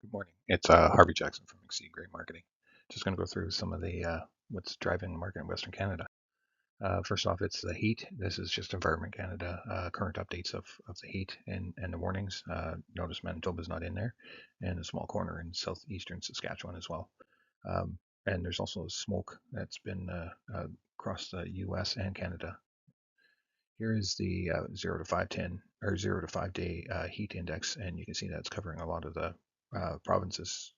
Good morning. It's Harvey Jackson from Exceed Great Marketing. Just going to go through some of the what's driving the market in Western Canada. First off, it's the heat. This is just Environment Canada current updates of the heat and the warnings. Notice Manitoba's not in there, and a small corner in southeastern Saskatchewan as well. Um, and there's also smoke that's been across the U.S. and Canada. Here is the 0 to 5 10 or 0 to 5 day heat index, and you can see that's covering a lot of the provinces,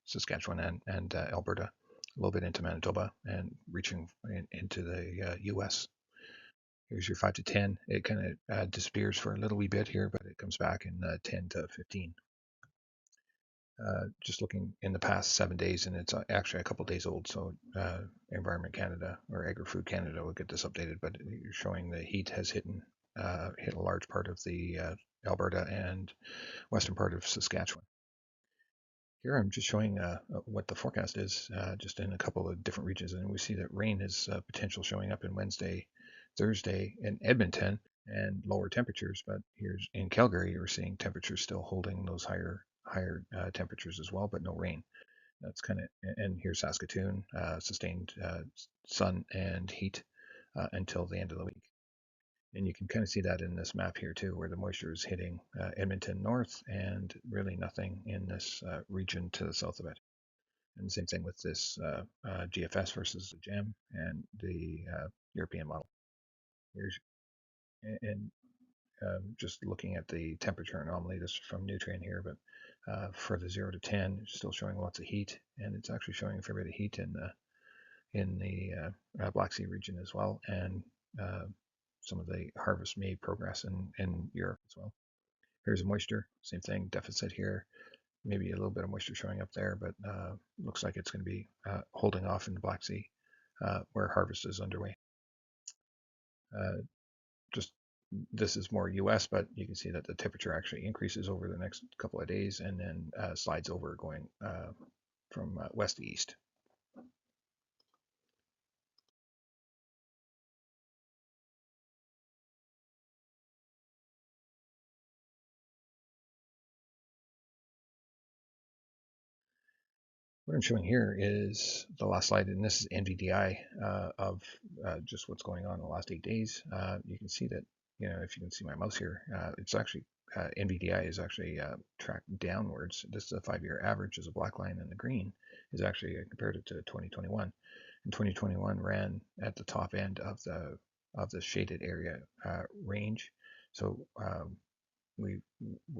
Saskatchewan and Alberta, a little bit into Manitoba, and reaching into the U.S. Here's your 5 to 10. It kind of disappears for a little wee bit here, but it comes back in 10 to 15. Just looking in the past 7 days, and it's actually a couple days old. So Environment Canada or Agri-Food Canada will get this updated, but you're showing the heat has hit a large part of the Alberta and western part of Saskatchewan. Here I'm just showing what the forecast is just in a couple of different regions, and we see that rain is potential showing up in Wednesday, Thursday in Edmonton, and lower temperatures. But here's in Calgary, we're seeing temperatures still holding those higher temperatures as well, but no rain. That's kind of, and here's Saskatoon, sustained sun and heat until the end of the week. And you can kind of see that in this map here too, where the moisture is hitting Edmonton north and really nothing in this region to the south of it. And the same thing with this GFS versus the GEM and the European model. Here's, and just looking at the temperature anomaly, this is from Nutrien here, but for the 0 to 10, it's still showing lots of heat, and it's actually showing a fair bit of heat in the Black Sea region as well, and some of the harvest may progress in Europe as well. Here's moisture, same thing, deficit here, maybe a little bit of moisture showing up there, but looks like it's going to be holding off in the Black Sea where harvest is underway. Just this is more US, but you can see that the temperature actually increases over the next couple of days and then slides over going from west to east. What I'm showing here is the last slide, and this is NVDI of just what's going on in the last 8 days. You can see that, if you can see my mouse here, it's actually NVDI is actually tracked downwards. This is a 5-year average as a black line, and the green is actually compared to 2021. And 2021 ran at the top end of the shaded area range. So we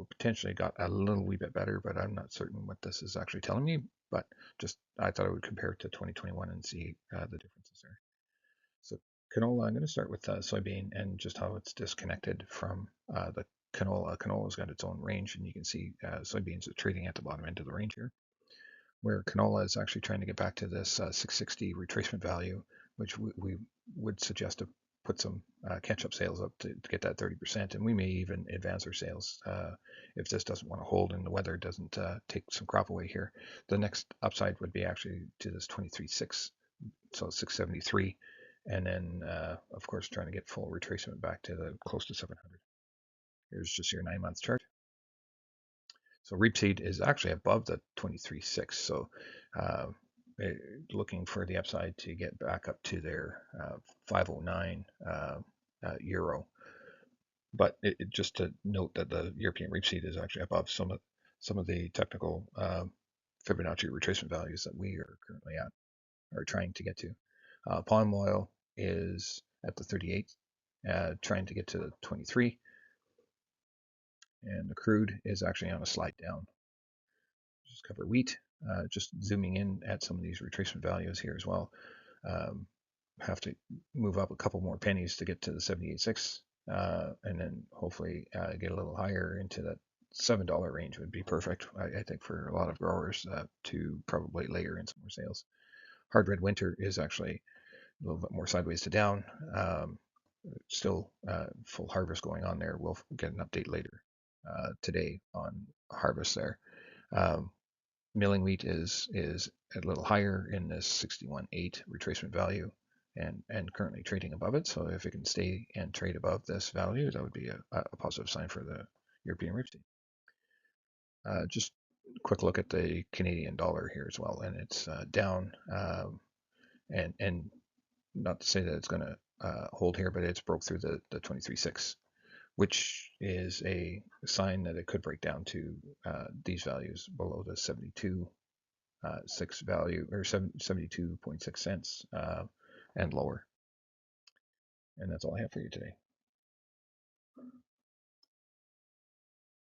potentially got a little wee bit better, but I'm not certain what this is actually telling me. But just I thought I would compare it to 2021 and see the differences there. So canola, I'm going to start with soybean and just how it's disconnected from the canola. Canola's got its own range, and you can see soybeans are trading at the bottom end of the range here, where canola is actually trying to get back to this 660 retracement value, which we would suggest to put some catch-up sales up to get that 30%, and we may even advance our sales if this doesn't want to hold and the weather doesn't take some crop away here. The next upside would be actually to this 23.6, so 673, and then of course trying to get full retracement back to the close to 700. Here's just your 9-month chart. So Reapseed is actually above the 23.6. So uh, looking for the upside to get back up to their 509 euro. But just to note that the European Reapseed is actually above some of the technical Fibonacci retracement values that we are currently at or trying to get to. Palm oil is at the 38, trying to get to the 23, and the crude is actually on a slide down. Just cover wheat. Just zooming in at some of these retracement values here as well. Have to move up a couple more pennies to get to the 78.6, and then hopefully get a little higher into that $7 range would be perfect, I think, for a lot of growers to probably layer in some more sales. Hard red winter is actually a little bit more sideways to down. Still full harvest going on there. We'll get an update later today on harvest there. Milling wheat is a little higher in this 61.8 retracement value and currently trading above it. So if it can stay and trade above this value, that would be a positive sign for the European rapeseed. Just a quick look at the Canadian dollar here as well, and it's down. And not to say that it's going to hold here, but it's broke through the 23.6, which is a sign that it could break down to these values below the 72.6 value, or 72.6 cents, and lower. And that's all I have for you today.